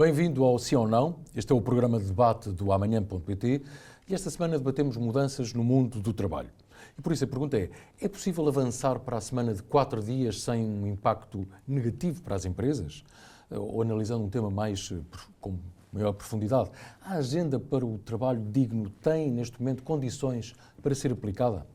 Bem-vindo ao Sim ou Não. Este é o programa de debate do amanhã.pt e esta semana debatemos mudanças no mundo do trabalho. E por isso a pergunta é possível avançar para a semana de 4 dias sem um impacto negativo para as empresas? Ou analisando um tema com maior profundidade, a agenda para o trabalho digno tem neste momento condições para ser aplicada?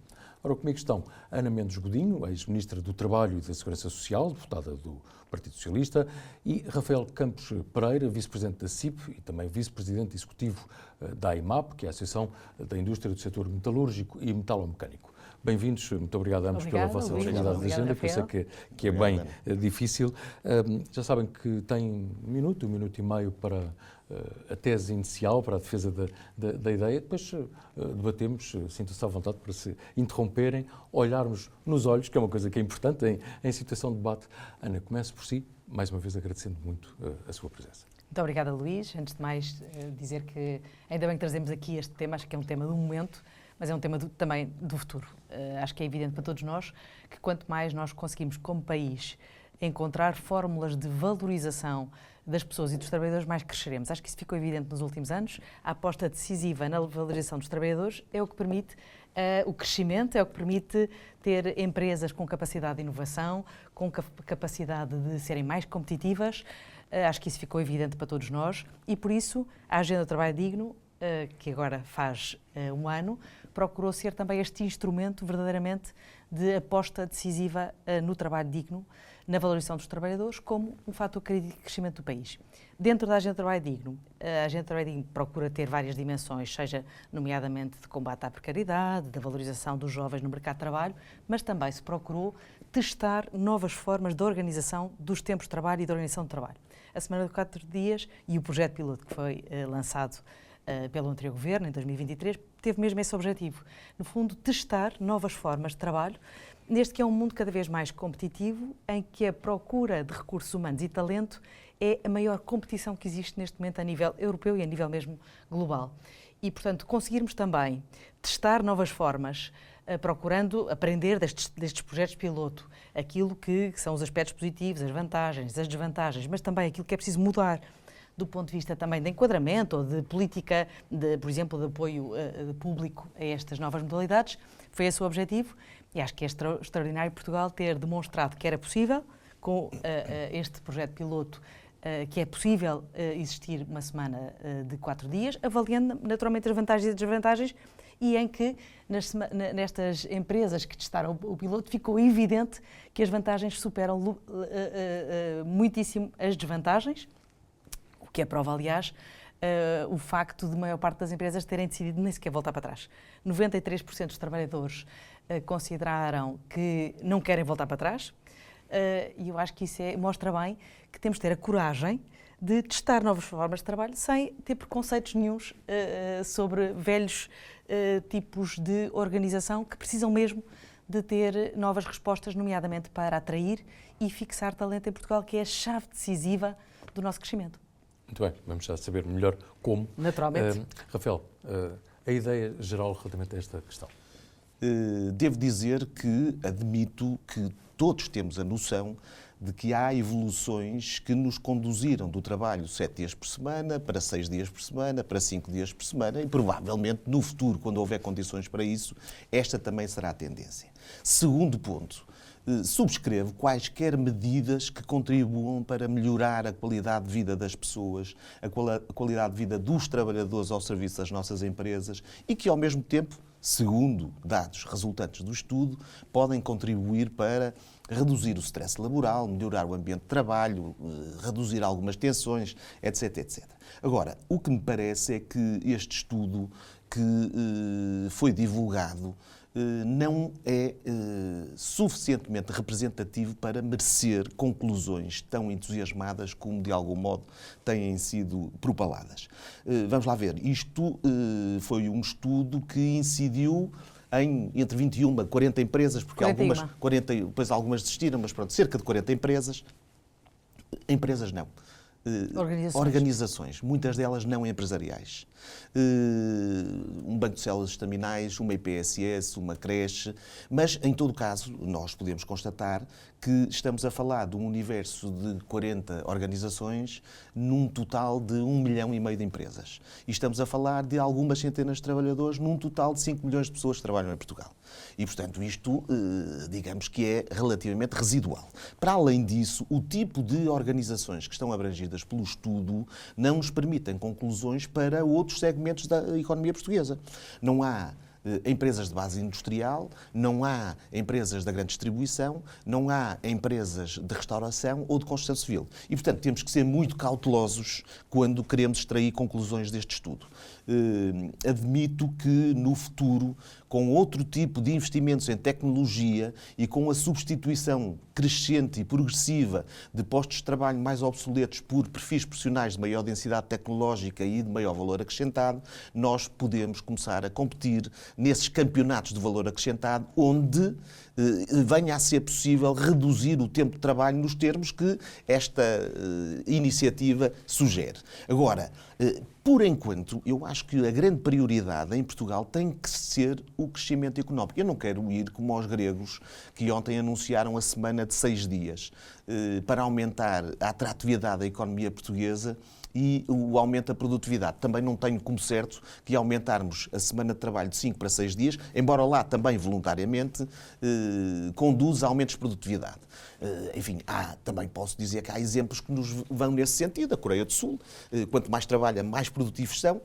Ora, comigo estão Ana Mendes Godinho, ex-ministra do Trabalho e da Segurança Social, deputada do Partido Socialista, e Rafael Campos Pereira, vice-presidente da CIP e também vice-presidente executivo da AIMAP, que é a Associação da Indústria do Setor Metalúrgico e Metalomecânico. Bem-vindos, muito obrigado a ambos pela vossa disponibilidade de agenda, que eu sei que é bem difícil. Já sabem que têm um minuto e meio para a tese inicial, para a defesa da ideia, depois debatemos, sintam-se à vontade para se interromperem, olharmos nos olhos, que é uma coisa que é importante em situação de debate. Ana, comece por si, mais uma vez agradecendo muito a sua presença. Muito obrigada, Luís. Antes de mais, dizer que ainda bem que trazemos aqui este tema, acho que é um tema do momento, mas é um tema também do futuro. Acho que é evidente para todos nós que quanto mais nós conseguimos, como país, encontrar fórmulas de valorização das pessoas e dos trabalhadores, mais cresceremos. Acho que isso ficou evidente nos últimos anos. A aposta decisiva na valorização dos trabalhadores é o que permite o crescimento, é o que permite ter empresas com capacidade de inovação, com capacidade de serem mais competitivas. Acho que isso ficou evidente para todos nós e, por isso, a Agenda do Trabalho Digno, que agora faz um ano, procurou ser também este instrumento verdadeiramente de aposta decisiva no trabalho digno, na valorização dos trabalhadores, como um fator de crescimento do país. Dentro da Agenda do Trabalho Digno, a Agenda do Trabalho Digno procura ter várias dimensões, seja nomeadamente de combate à precariedade, da valorização dos jovens no mercado de trabalho, mas também se procurou testar novas formas de organização dos tempos de trabalho e de organização de trabalho. A Semana de 4 Dias e o projeto piloto que foi lançado pelo anterior governo, em 2023, teve mesmo esse objetivo. No fundo, testar novas formas de trabalho, neste que é um mundo cada vez mais competitivo, em que a procura de recursos humanos e talento é a maior competição que existe neste momento a nível europeu e a nível mesmo global. E, portanto, conseguirmos também testar novas formas, procurando aprender destes projetos piloto, aquilo que são os aspectos positivos, as vantagens, as desvantagens, mas também aquilo que é preciso mudar do ponto de vista também de enquadramento ou de política, por exemplo, de apoio público a estas novas modalidades, foi esse o objetivo e acho que é extraordinário Portugal ter demonstrado que era possível, com este projeto piloto, que é possível existir uma semana de 4 dias, avaliando naturalmente as vantagens e desvantagens e em que nestas empresas que testaram o piloto ficou evidente que as vantagens superam muitíssimo as desvantagens, que é prova, aliás, o facto de a maior parte das empresas terem decidido nem sequer voltar para trás. 93% dos trabalhadores consideraram que não querem voltar para trás e eu acho que isso mostra bem que temos de ter a coragem de testar novas formas de trabalho sem ter preconceitos nenhuns sobre velhos tipos de organização que precisam mesmo de ter novas respostas, nomeadamente para atrair e fixar talento em Portugal, que é a chave decisiva do nosso crescimento. Muito bem, vamos já saber melhor como. Naturalmente. Rafael, a ideia geral relativamente a esta questão? Devo dizer que admito que todos temos a noção de que há evoluções que nos conduziram do trabalho 7 dias por semana para 6 dias por semana, para 5 dias por semana e provavelmente no futuro, quando houver condições para isso, esta também será a tendência. Segundo ponto, subscrevo quaisquer medidas que contribuam para melhorar a qualidade de vida das pessoas, a qualidade de vida dos trabalhadores ao serviço das nossas empresas e que, ao mesmo tempo, segundo dados resultantes do estudo, podem contribuir para reduzir o stress laboral, melhorar o ambiente de trabalho, reduzir algumas tensões, etc, etc. Agora, o que me parece é que este estudo que foi divulgado não é suficientemente representativo para merecer conclusões tão entusiasmadas como, de algum modo, têm sido propaladas. Vamos lá ver. Isto foi um estudo que incidiu entre 21 e 40 empresas, porque 41. Depois algumas desistiram, mas pronto, cerca de 40 empresas. Empresas não. organizações, muitas delas não empresariais. Um banco de células estaminais, uma IPSS, uma creche, mas, em todo caso, nós podemos constatar que estamos a falar de um universo de 40 organizações num total de 1,5 milhão de empresas. E estamos a falar de algumas centenas de trabalhadores num total de 5 milhões de pessoas que trabalham em Portugal. E, portanto, isto, digamos que é relativamente residual. Para além disso, o tipo de organizações que estão abrangidas pelo estudo não nos permitem conclusões para outros segmentos da economia portuguesa. Não há empresas de base industrial, não há empresas da grande distribuição, não há empresas de restauração ou de construção civil. E, portanto, temos que ser muito cautelosos quando queremos extrair conclusões deste estudo. Admito que, no futuro, com outro tipo de investimentos em tecnologia e com a substituição crescente e progressiva de postos de trabalho mais obsoletos por perfis profissionais de maior densidade tecnológica e de maior valor acrescentado, nós podemos começar a competir nesses campeonatos de valor acrescentado, onde venha a ser possível reduzir o tempo de trabalho nos termos que esta iniciativa sugere. Agora, por enquanto, eu acho que a grande prioridade em Portugal tem que ser o crescimento económico. Eu não quero ir como aos gregos, que ontem anunciaram a semana de 6 dias para aumentar a atratividade da economia portuguesa e o aumento da produtividade. Também não tenho como certo que aumentarmos a semana de trabalho de 5 para 6 dias, embora lá também voluntariamente conduza a aumentos de produtividade. Enfim, também posso dizer que há exemplos que nos vão nesse sentido. A Coreia do Sul, quanto mais trabalha, mais produtivos são.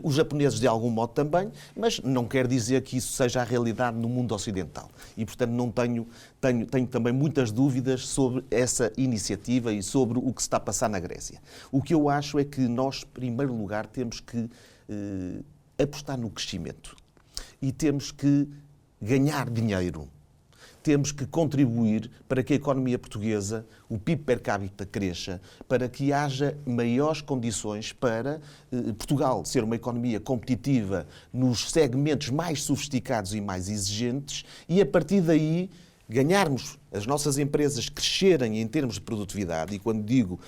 Os japoneses, de algum modo, também, mas não quer dizer que isso seja a realidade no mundo ocidental. E, portanto, não tenho também muitas dúvidas sobre essa iniciativa e sobre o que se está a passar na Grécia. O que eu acho é que nós, em primeiro lugar, temos que apostar no crescimento e temos que ganhar dinheiro. Temos que contribuir para que a economia portuguesa, o PIB per capita cresça, para que haja maiores condições para Portugal ser uma economia competitiva nos segmentos mais sofisticados e mais exigentes e, a partir daí, ganharmos, as nossas empresas crescerem em termos de produtividade, e quando digo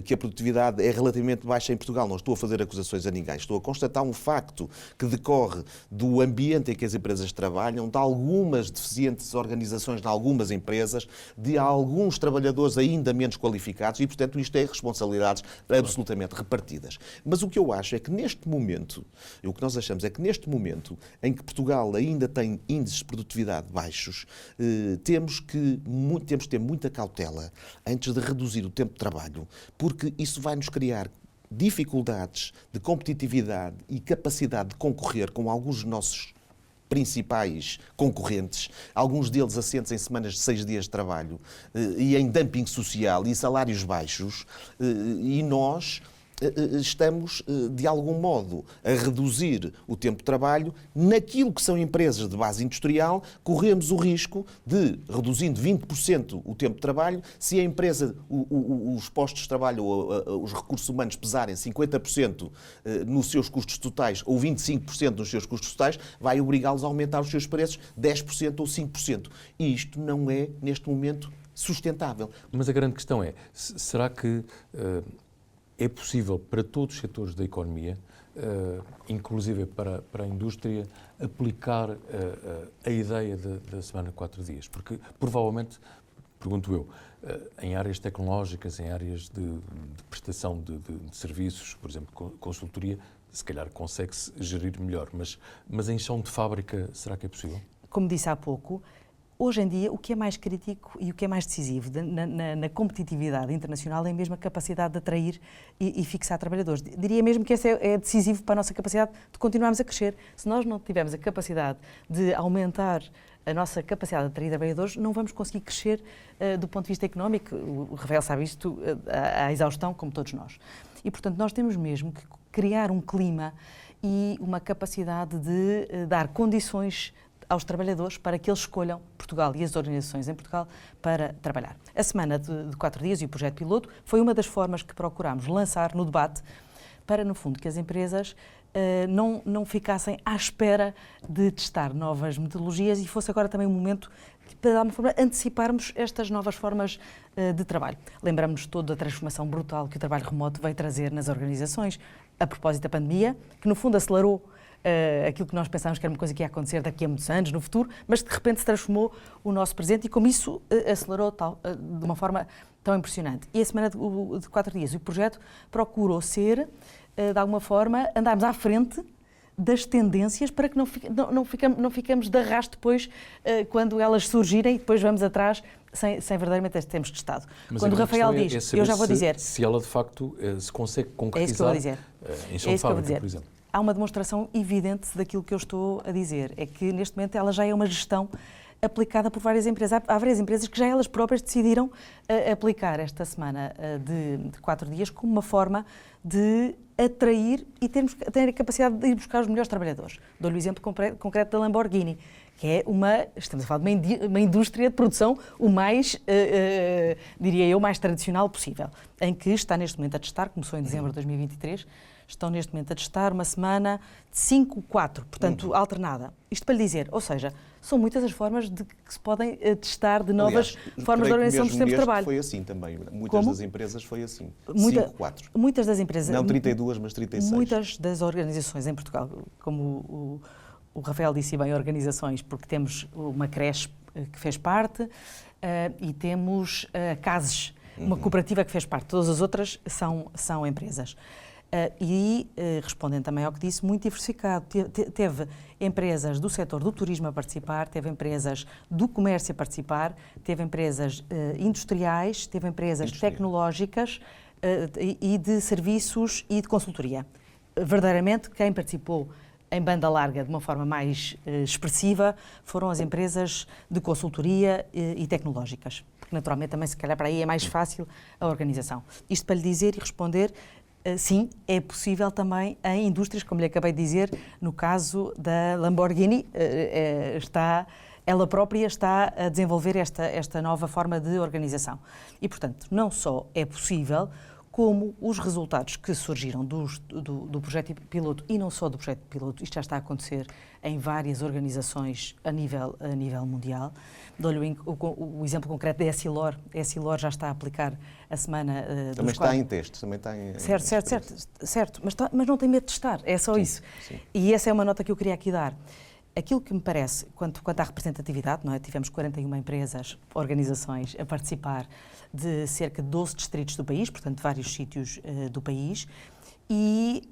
que a produtividade é relativamente baixa em Portugal, não estou a fazer acusações a ninguém, estou a constatar um facto que decorre do ambiente em que as empresas trabalham, de algumas deficientes organizações de algumas empresas, de alguns trabalhadores ainda menos qualificados e, portanto, isto é responsabilidades absolutamente repartidas. Mas o que eu acho é que neste momento, o que nós achamos é que neste momento em que Portugal ainda tem índices de produtividade baixos, temos que ter muita cautela antes de reduzir o tempo de trabalho, porque isso vai nos criar dificuldades de competitividade e capacidade de concorrer com alguns dos nossos principais concorrentes, alguns deles assentes em semanas de 6 dias de trabalho e em dumping social e salários baixos, e nós estamos, de algum modo, a reduzir o tempo de trabalho. Naquilo que são empresas de base industrial, corremos o risco de, reduzindo 20% o tempo de trabalho, se a empresa, os postos de trabalho ou os recursos humanos pesarem 50% nos seus custos totais ou 25% nos seus custos totais, vai obrigá-los a aumentar os seus preços 10% ou 5%. E isto não é, neste momento, sustentável. Mas a grande questão é, será que é possível para todos os setores da economia, inclusive para a indústria, aplicar a ideia da semana de 4 dias? Porque, provavelmente, pergunto eu, em áreas tecnológicas, em áreas de prestação de serviços, por exemplo, consultoria, se calhar consegue-se gerir melhor, mas em chão de fábrica, será que é possível? Como disse há pouco, hoje em dia, o que é mais crítico e o que é mais decisivo na competitividade internacional é mesmo a capacidade de atrair e fixar trabalhadores. Diria mesmo que esse é decisivo para a nossa capacidade de continuarmos a crescer. Se nós não tivermos a capacidade de aumentar a nossa capacidade de atrair trabalhadores, não vamos conseguir crescer do ponto de vista económico. O Rafael sabe isto à exaustão, como todos nós. E, portanto, nós temos mesmo que criar um clima e uma capacidade de dar condições aos trabalhadores para que eles escolham Portugal e as organizações em Portugal para trabalhar. A semana de 4 dias e o projeto piloto foi uma das formas que procurámos lançar no debate para, no fundo, que as empresas não ficassem à espera de testar novas metodologias e fosse agora também um momento para, de alguma forma, anteciparmos estas novas formas de trabalho. Lembramos-nos toda a transformação brutal que o trabalho remoto veio trazer nas organizações, a propósito da pandemia, que no fundo acelerou aquilo que nós pensávamos que era uma coisa que ia acontecer daqui a muitos anos, no futuro, mas de repente se transformou o nosso presente e como isso acelerou de uma forma tão impressionante. E a semana de 4 dias, o projeto procurou ser, de alguma forma, andarmos à frente das tendências para que não ficamos de arrasto depois quando elas surgirem e depois vamos atrás sem verdadeiramente termos testado. Mas quando o Rafael diz, eu já vou dizer... Se ela de facto se consegue concretizar em chão de fábrica, por exemplo. Há uma demonstração evidente daquilo que eu estou a dizer. É que neste momento ela já é uma gestão aplicada por várias empresas. Há várias empresas que já elas próprias decidiram aplicar esta semana de 4 dias como uma forma de atrair e ter a capacidade de ir buscar os melhores trabalhadores. Dou-lhe o exemplo concreto da Lamborghini, que é estamos a falar de uma indústria de produção o mais, diria eu, mais tradicional possível, em que está neste momento a testar, começou em dezembro de 2023, estão neste momento a testar uma semana de 5-4, portanto, alternada. Isto para lhe dizer, ou seja, são muitas as formas de que se podem testar de novas formas de organização dos tempos de trabalho. Foi assim também. Muitas das empresas foi assim. 5-4. Muitas das empresas... Não 32, mas 36. Muitas das organizações em Portugal, como o Rafael disse bem, organizações, porque temos uma creche que fez parte e temos a CASES, uma cooperativa que fez parte. Todas as outras são empresas. Respondendo também ao que disse, muito diversificado. Teve empresas do setor do turismo a participar, teve empresas do comércio a participar, teve empresas industriais, teve empresas tecnológicas e de serviços e de consultoria. Verdadeiramente, quem participou em banda larga de uma forma mais expressiva foram as empresas de consultoria e tecnológicas, porque naturalmente também se calhar para aí é mais fácil a organização. Isto para lhe dizer e responder, sim, é possível também em indústrias, como lhe acabei de dizer, no caso da Lamborghini, ela própria está a desenvolver esta nova forma de organização. E, portanto, não só é possível, como os resultados que surgiram do projeto piloto, e não só do projeto piloto, isto já está a acontecer em várias organizações a nível mundial. Dou-lhe o exemplo concreto da Essilor. A Essilor já está a aplicar a semana... Também está em testes, também está em... Certo, mas não tem medo de testar, é só isso. Sim. E essa é uma nota que eu queria aqui dar. Aquilo que me parece, quanto à representatividade, não é? Tivemos 41 empresas, organizações a participar de cerca de 12 distritos do país, portanto, de vários sítios do país, e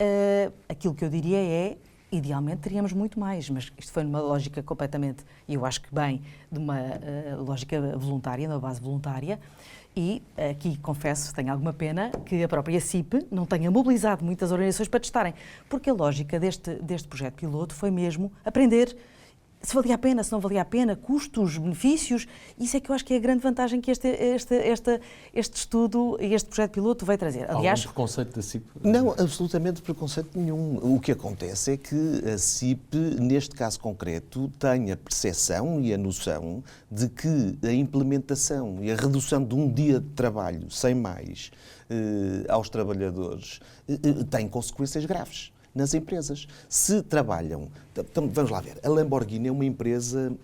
aquilo que eu diria é, idealmente teríamos muito mais, mas isto foi numa lógica completamente, e eu acho que bem, de uma lógica voluntária, uma base voluntária, e aqui confesso, tenho alguma pena que a própria CIP não tenha mobilizado muitas organizações para testarem, porque a lógica deste projeto piloto foi mesmo aprender se valia a pena, se não valia a pena, custos, benefícios. Isso é que eu acho que é a grande vantagem que este estudo e este projeto piloto veio trazer. Aliás, algum preconceito da CIP? Não, absolutamente preconceito nenhum. O que acontece é que a CIP, neste caso concreto, tem a percepção e a noção de que a implementação e a redução de um dia de trabalho sem mais aos trabalhadores tem consequências graves nas empresas. Se trabalham... Vamos lá ver. A Lamborghini é uma empresa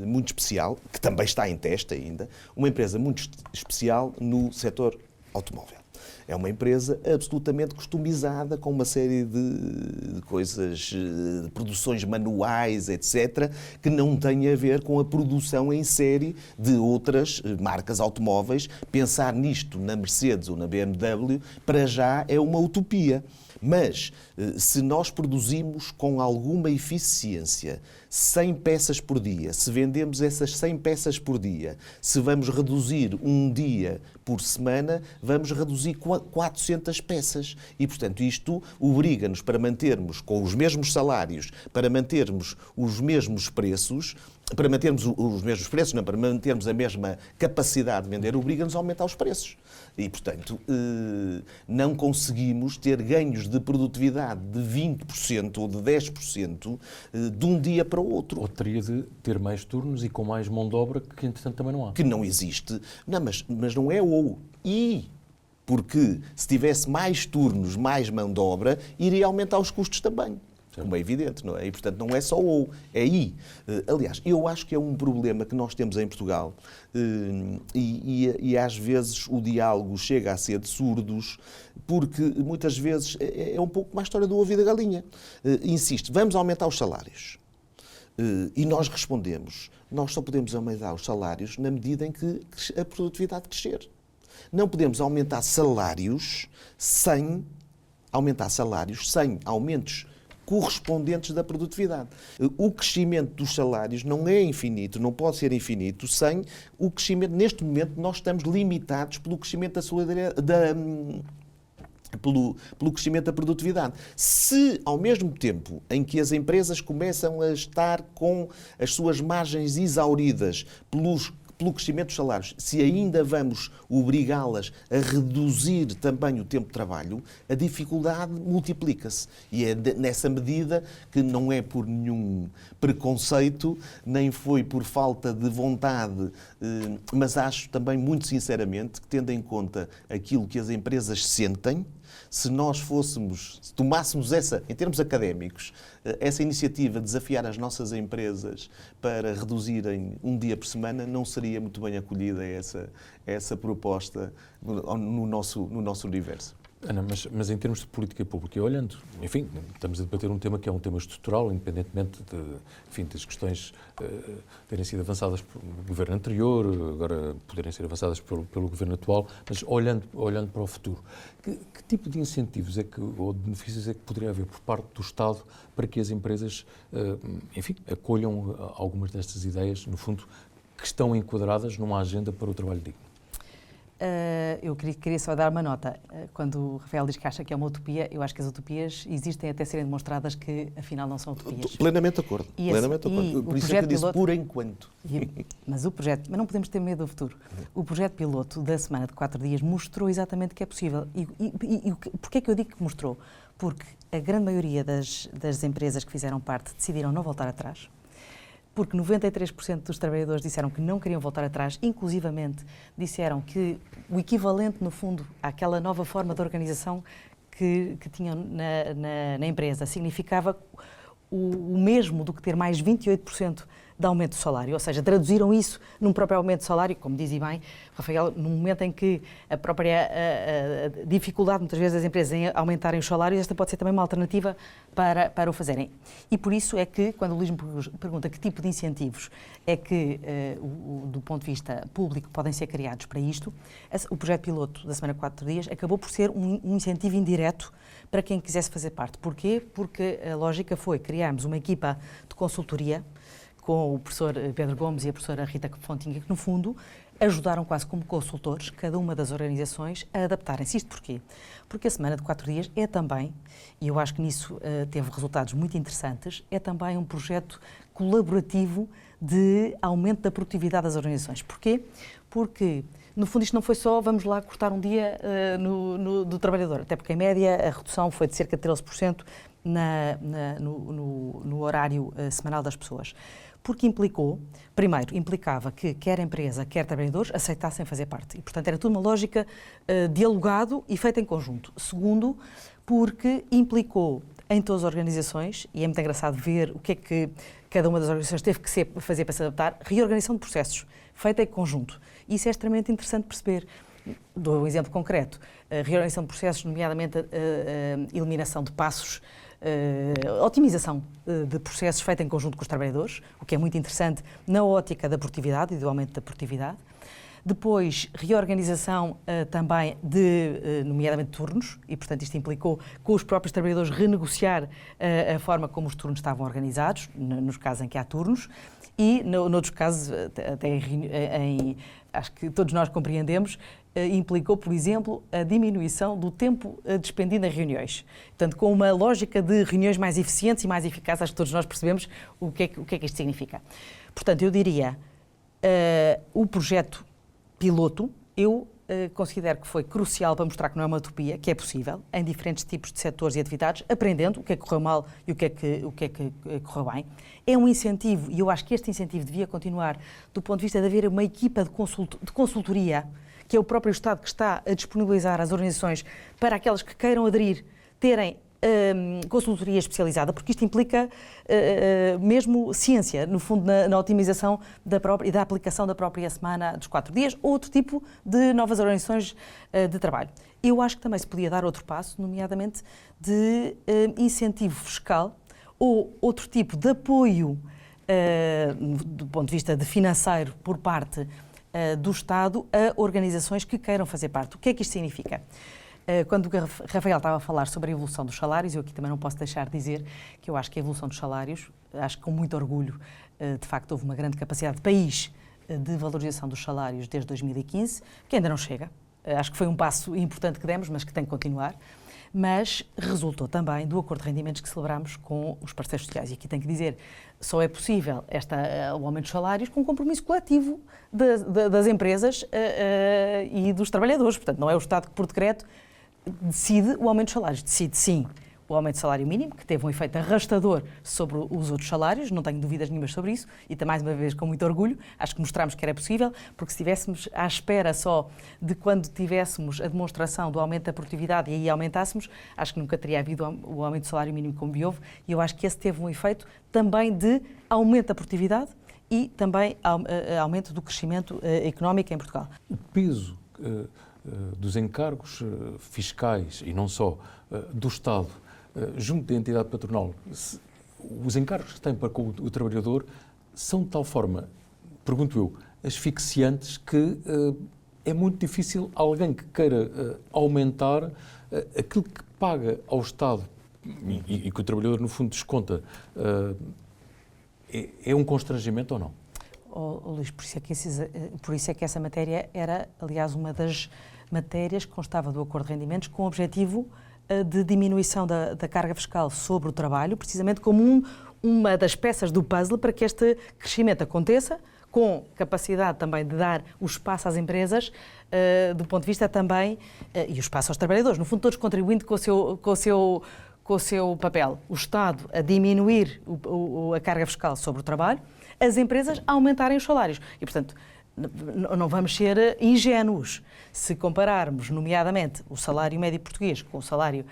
muito especial, que também está em teste ainda, uma empresa muito especial no setor automóvel. É uma empresa absolutamente customizada, com uma série de coisas, de produções manuais, etc., que não têm a ver com a produção em série de outras marcas automóveis. Pensar nisto na Mercedes ou na BMW, para já é uma utopia. Mas, se nós produzimos com alguma eficiência 100 peças por dia, se vendemos essas 100 peças por dia, se vamos reduzir um dia por semana, vamos reduzir 400 peças. E, portanto, isto obriga-nos para mantermos com os mesmos salários, para mantermos os mesmos preços, para mantermos a mesma capacidade de vender, obriga-nos a aumentar os preços. E, portanto, não conseguimos ter ganhos de produtividade de 20% ou de 10% de um dia para o outro. Ou teria de ter mais turnos e com mais mão de obra, que entretanto também não há. Que não existe. Não, mas não é ou. Porque se tivesse mais turnos, mais mão de obra, iria aumentar os custos também. Como é evidente, não é? E, portanto, não é só ou, é aí. Aliás, eu acho que é um problema que nós temos em Portugal e às vezes o diálogo chega a ser de surdos, porque muitas vezes é um pouco mais história do ovo e da galinha. Insiste, vamos aumentar os salários. E nós respondemos, nós só podemos aumentar os salários na medida em que a produtividade crescer. Não podemos aumentar salários sem aumentos correspondentes da produtividade. O crescimento dos salários não é infinito, não pode ser infinito, sem o crescimento. Neste momento, nós estamos limitados pelo crescimento da solidariedade, pelo crescimento da produtividade. Se, ao mesmo tempo em que as empresas começam a estar com as suas margens exauridas pelo crescimento dos salários, se ainda vamos obrigá-las a reduzir também o tempo de trabalho, a dificuldade multiplica-se. E é nessa medida que não é por nenhum preconceito, nem foi por falta de vontade, mas acho também, muito sinceramente, que tendo em conta aquilo que as empresas sentem, se tomássemos em termos académicos, essa iniciativa de desafiar as nossas empresas para reduzirem um dia por semana, não seria muito bem acolhida essa proposta no nosso universo. Ana, mas em termos de política pública, olhando, enfim, estamos a debater um tema que é um tema estrutural, independentemente das questões terem sido avançadas pelo governo anterior, agora poderem ser avançadas pelo governo atual, mas olhando para o futuro, que tipo de incentivos ou de benefícios é que poderia haver por parte do Estado para que as empresas, acolham algumas destas ideias, no fundo, que estão enquadradas numa agenda para o trabalho digno? Eu queria só dar uma nota. Quando o Rafael diz que acha que é uma utopia, eu acho que as utopias existem até serem demonstradas que, afinal, não são utopias. Plenamente de acordo. Por isso é que eu disse por enquanto. Mas não podemos ter medo do futuro. O projeto piloto da semana de 4 dias mostrou exatamente que é possível. E porquê é que eu digo que mostrou? Porque a grande maioria das empresas que fizeram parte decidiram não voltar atrás. Porque 93% dos trabalhadores disseram que não queriam voltar atrás, inclusivamente disseram que o equivalente, no fundo, àquela nova forma de organização que tinham na empresa significava o mesmo do que ter mais 28% de aumento de salário, ou seja, traduziram isso num próprio aumento de salário, como diz bem, Rafael, num momento em que a própria dificuldade, muitas vezes, das empresas em aumentarem os salários, esta pode ser também uma alternativa para o fazerem. E por isso é que, quando o Luís me pergunta que tipo de incentivos é que, do ponto de vista público, podem ser criados para isto, o projeto piloto da semana 4 dias acabou por ser um incentivo indireto para quem quisesse fazer parte. Porquê? Porque a lógica foi criarmos uma equipa de consultoria com o professor Pedro Gomes e a professora Rita Fontinha, que, no fundo, ajudaram quase como consultores cada uma das organizações a adaptarem-se. Isto porquê? Porque a semana de 4 dias é também, e eu acho que nisso teve resultados muito interessantes, é também um projeto colaborativo de aumento da produtividade das organizações. Porquê? Porque, no fundo, isto não foi só vamos lá cortar um dia do trabalhador, até porque, em média, a redução foi de cerca de 13% no horário semanal das pessoas. Porque implicava que quer empresa, quer trabalhadores aceitassem fazer parte. E, portanto, era tudo uma lógica dialogado e feita em conjunto. Segundo, porque implicou em todas as organizações, e é muito engraçado ver o que é que cada uma das organizações teve que fazer para se adaptar, reorganização de processos, feita em conjunto. E isso é extremamente interessante perceber. Dou um exemplo concreto. Reorganização de processos, nomeadamente a eliminação de passos, otimização de processos feita em conjunto com os trabalhadores, o que é muito interessante na ótica da produtividade e do aumento da produtividade. Depois, reorganização também nomeadamente, turnos, e, portanto, isto implicou com os próprios trabalhadores renegociar a forma como os turnos estavam organizados, nos casos em que há turnos, e, noutros casos, até acho que todos nós compreendemos, implicou, por exemplo, a diminuição do tempo despendido em reuniões. Portanto, com uma lógica de reuniões mais eficientes e mais eficazes, acho que todos nós percebemos o que é que isto significa. Portanto, eu diria, o projeto piloto, eu considero que foi crucial para mostrar que não é uma utopia, que é possível, em diferentes tipos de setores e atividades, aprendendo o que é que correu mal e o que é que correu bem. É um incentivo, e eu acho que este incentivo devia continuar do ponto de vista de haver uma equipa de consultoria que é o próprio Estado que está a disponibilizar às organizações para aquelas que queiram aderir terem consultoria especializada, porque isto implica mesmo ciência, no fundo, na otimização e da aplicação da própria semana dos 4 dias, ou outro tipo de novas organizações de trabalho. Eu acho que também se podia dar outro passo, nomeadamente de incentivo fiscal ou outro tipo de apoio do ponto de vista de financeiro por parte do Estado a organizações que queiram fazer parte. O que é que isto significa? Quando o Rafael estava a falar sobre a evolução dos salários, eu aqui também não posso deixar de dizer que eu acho que a evolução dos salários, acho que com muito orgulho, de facto houve uma grande capacidade de país de valorização dos salários desde 2015, que ainda não chega. Acho que foi um passo importante que demos, mas que tem que continuar. Mas resultou também do acordo de rendimentos que celebramos com os parceiros sociais. E aqui tenho que dizer, só é possível o aumento dos salários com um compromisso coletivo das empresas e dos trabalhadores. Portanto, não é o Estado que, por decreto, decide o aumento dos salários. Decide, sim, o aumento do salário mínimo, que teve um efeito arrastador sobre os outros salários, não tenho dúvidas nenhumas sobre isso, e mais uma vez com muito orgulho, acho que mostramos que era possível, porque se estivéssemos à espera só de quando tivéssemos a demonstração do aumento da produtividade e aí aumentássemos, acho que nunca teria havido o aumento do salário mínimo como houve, e eu acho que esse teve um efeito também de aumento da produtividade e também aumento do crescimento económico em Portugal. O peso dos encargos fiscais, e não só, do Estado, junto da entidade patronal, os encargos que tem para com o trabalhador são de tal forma, pergunto eu, asfixiantes que é muito difícil alguém que queira aumentar aquilo que paga ao Estado e que o trabalhador, no fundo, desconta. É um constrangimento ou não? Luís, por isso é que essa matéria era, aliás, uma das matérias que constava do acordo de rendimentos com o objetivo de diminuição da carga fiscal sobre o trabalho, precisamente como uma das peças do puzzle para que este crescimento aconteça, com capacidade também de dar o espaço às empresas, do ponto de vista também, e o espaço aos trabalhadores, no fundo todos contribuindo com o seu papel. O Estado a diminuir a carga fiscal sobre o trabalho, as empresas a aumentarem os salários. E, portanto, não vamos ser ingênuos. Se compararmos, nomeadamente, o salário médio português com os salários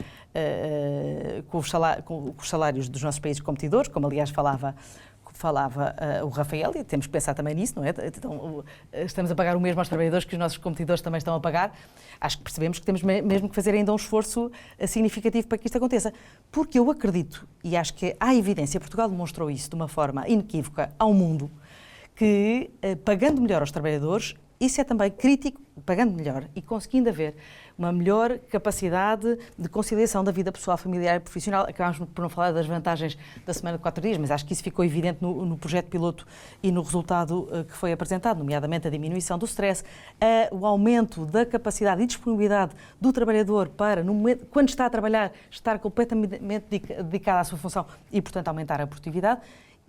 dos nossos países competidores, como aliás falava o Rafael, e temos que pensar também nisso, não é? Então, estamos a pagar o mesmo aos trabalhadores que os nossos competidores também estão a pagar. Acho que percebemos que temos mesmo que fazer ainda um esforço significativo para que isto aconteça. Porque eu acredito, e acho que há evidência, Portugal demonstrou isso de uma forma inequívoca ao mundo, que pagando melhor aos trabalhadores, isso é também crítico, pagando melhor e conseguindo haver uma melhor capacidade de conciliação da vida pessoal, familiar e profissional. Acabámos por não falar das vantagens da semana de 4 dias, mas acho que isso ficou evidente no projeto piloto e no resultado que foi apresentado, nomeadamente a diminuição do stress, o aumento da capacidade e disponibilidade do trabalhador para, no momento, quando está a trabalhar, estar completamente dedicado à sua função e, portanto, aumentar a produtividade.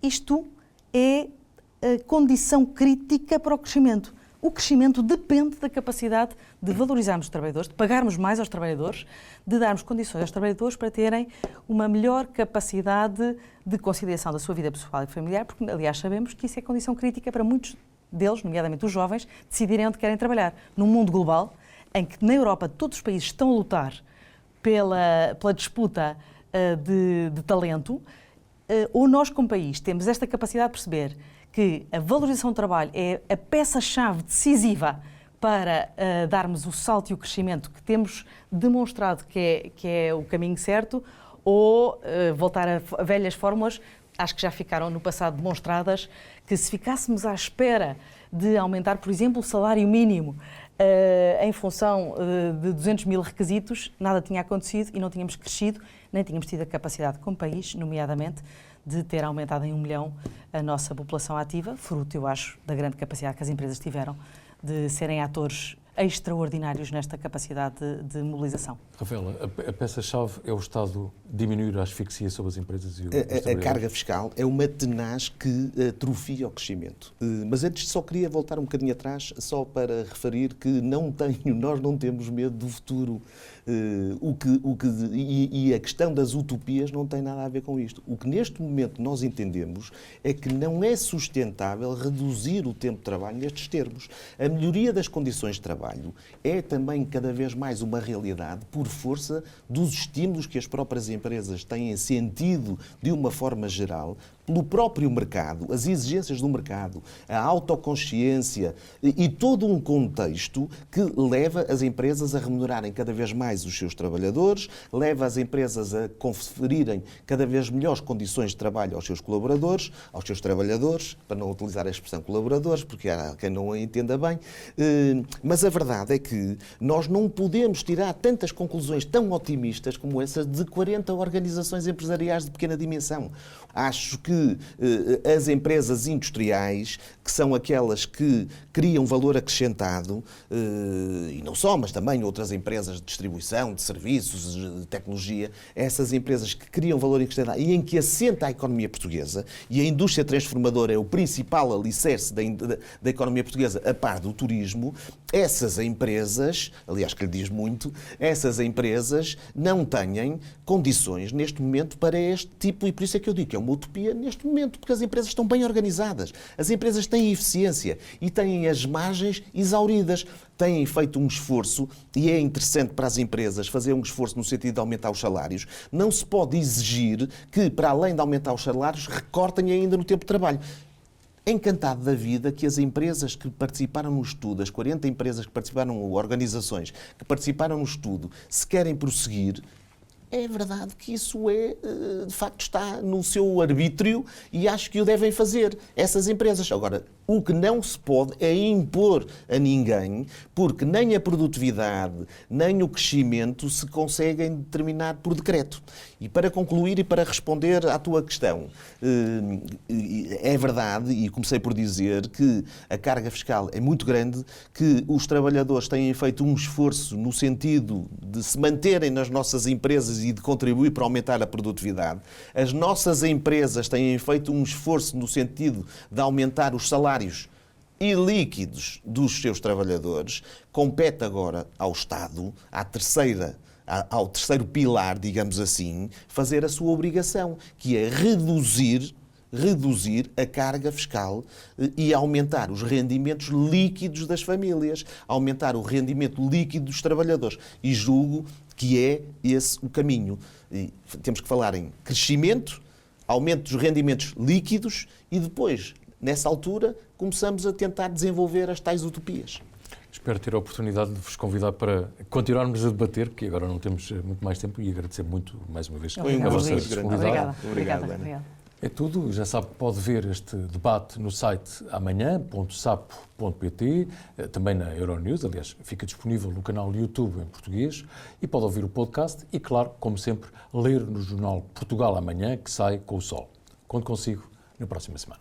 Isto é a condição crítica para o crescimento. O crescimento depende da capacidade de valorizarmos os trabalhadores, de pagarmos mais aos trabalhadores, de darmos condições aos trabalhadores para terem uma melhor capacidade de conciliação da sua vida pessoal e familiar, porque, aliás, sabemos que isso é condição crítica para muitos deles, nomeadamente os jovens, decidirem onde querem trabalhar. Num mundo global, em que na Europa todos os países estão a lutar pela disputa de talento, ou nós, como país, temos esta capacidade de perceber que a valorização do trabalho é a peça-chave decisiva para darmos o salto e o crescimento que temos demonstrado que é o caminho certo, ou voltar a velhas fórmulas, acho que já ficaram no passado demonstradas, que se ficássemos à espera de aumentar, por exemplo, o salário mínimo em função de 200 mil requisitos, nada tinha acontecido e não tínhamos crescido, nem tínhamos tido a capacidade como país, nomeadamente, de ter aumentado em 1 milhão a nossa população ativa, fruto, eu acho, da grande capacidade que as empresas tiveram de serem atores extraordinários nesta capacidade de mobilização. Rafaela, a peça-chave é o Estado diminuir a asfixia sobre as empresas e a carga fiscal é uma tenaz que atrofia o crescimento. Mas antes só queria voltar um bocadinho atrás, só para referir que nós não temos medo do futuro. E a questão das utopias não tem nada a ver com isto. O que neste momento nós entendemos é que não é sustentável reduzir o tempo de trabalho nestes termos. A melhoria das condições de trabalho é também cada vez mais uma realidade por força dos estímulos que as próprias empresas têm sentido de uma forma geral, pelo próprio mercado, as exigências do mercado, a autoconsciência e todo um contexto que leva as empresas a remunerarem cada vez mais os seus trabalhadores, leva as empresas a conferirem cada vez melhores condições de trabalho aos seus colaboradores, aos seus trabalhadores, para não utilizar a expressão colaboradores, porque há quem não a entenda bem, mas a verdade é que nós não podemos tirar tantas conclusões tão otimistas como essas de 40 organizações empresariais de pequena dimensão. Acho que as empresas industriais, que são aquelas que criam valor acrescentado, e não só, mas também outras empresas de distribuição, de serviços, de tecnologia, essas empresas que criam valor acrescentado e em que assenta a economia portuguesa, e a indústria transformadora é o principal alicerce da economia portuguesa, a par do turismo, essas empresas, aliás que lhe diz muito, essas empresas não têm condições neste momento para este tipo, e por isso é que eu digo que é uma utopia neste momento, porque as empresas estão bem organizadas, as empresas têm eficiência e têm as margens exauridas, têm feito um esforço, e é interessante para as empresas fazer um esforço no sentido de aumentar os salários. Não se pode exigir que, para além de aumentar os salários, recortem ainda no tempo de trabalho. Encantado da vida que as empresas que participaram no estudo, as 40 empresas que participaram, organizações que participaram no estudo, se querem prosseguir, é verdade que isso de facto está no seu arbítrio e acho que o devem fazer essas empresas. Agora, o que não se pode é impor a ninguém, porque nem a produtividade, nem o crescimento se conseguem determinar por decreto. E para concluir e para responder à tua questão, é verdade, e comecei por dizer, que a carga fiscal é muito grande, que os trabalhadores têm feito um esforço no sentido de se manterem nas nossas empresas e de contribuir para aumentar a produtividade. As nossas empresas têm feito um esforço no sentido de aumentar os salários e líquidos dos seus trabalhadores. Compete agora ao Estado, ao terceiro pilar, digamos assim, fazer a sua obrigação, que é reduzir a carga fiscal e aumentar os rendimentos líquidos das famílias, aumentar o rendimento líquido dos trabalhadores. E julgo que é esse o caminho. E temos que falar em crescimento, aumento dos rendimentos líquidos e depois, nessa altura, começamos a tentar desenvolver as tais utopias. Espero ter a oportunidade de vos convidar para continuarmos a debater, porque agora não temos muito mais tempo, e agradecer muito, mais uma vez, a vossa disponibilidade. Obrigada. É tudo. Já sabe que pode ver este debate no site amanhã.sapo.pt, também na Euronews, aliás, fica disponível no canal YouTube em português, e pode ouvir o podcast e, claro, como sempre, ler no jornal Portugal Amanhã, que sai com o sol. Conto consigo na próxima semana.